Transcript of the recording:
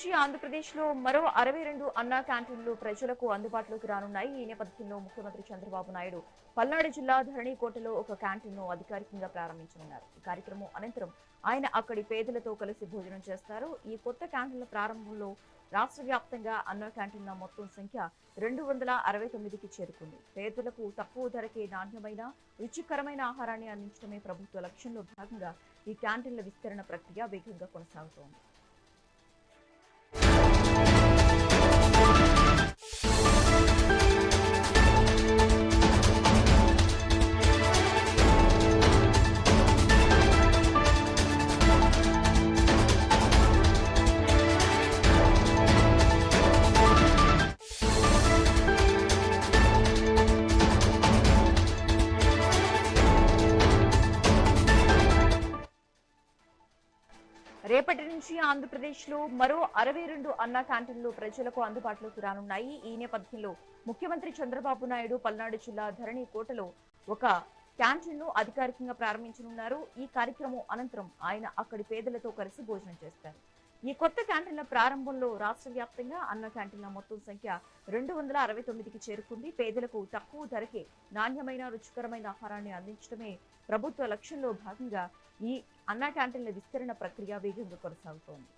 నుంచి ఆంధ్రప్రదేశ్లో మరో 62 అన్నా క్యాంటీన్లు ప్రజలకు అందుబాటులోకి రానున్నాయి. ఈ నేపథ్యంలో ముఖ్యమంత్రి చంద్రబాబు నాయుడు పల్నాడు జిల్లా ధరణికోటలో ఒక క్యాంటీన్ను అధికారికంగా ప్రారంభించనున్నారు. ఈ కార్యక్రమం అనంతరం ఆయన అక్కడి పేదలతో కలిసి భోజనం చేస్తారు. ఈ కొత్త క్యాంటీన్ల ప్రారంభంలో రాష్ట్ర వ్యాప్తంగా అన్నా క్యాంటీన్ల మొత్తం సంఖ్య 269కి చేరుకుంది. పేదలకు తక్కువ ధరకే నాణ్యమైన రుచికరమైన ఆహారాన్ని అందించడమే ప్రభుత్వ లక్ష్యంలో భాగంగా ఈ క్యాంటీన్ల విస్తరణ ప్రక్రియ వేగంగా కొనసాగుతోంది. రేపటి నుంచి ఆంధ్రప్రదేశ్లో మరో 62 అన్నా క్యాంటీన్లు ప్రజలకు అందుబాటులోకి రానున్నాయి. ఈ నేపథ్యంలో ముఖ్యమంత్రి చంద్రబాబు నాయుడు పల్నాడు జిల్లా ధరణికోటలో ఒక క్యాంటీన్ను అధికారికంగా ప్రారంభించనున్నారు. ఈ కార్యక్రమం అనంతరం ఆయన అక్కడి పేదలతో కలిసి భోజనం చేస్తారు. ఈ కొత్త క్యాంటీన్ల ప్రారంభంలో రాష్ట్ర వ్యాప్తంగా అన్న క్యాంటీన్ల మొత్తం సంఖ్య 269కి చేరుకుంది. పేదలకు తక్కువ ధరకే నాణ్యమైన రుచికరమైన ఆహారాన్ని అందించడమే ప్రభుత్వ లక్ష్యంలో భాగంగా ఈ అన్నా క్యాంటీన్ల విస్తరణ ప్రక్రియ వేగంగా కొనసాగుతోంది.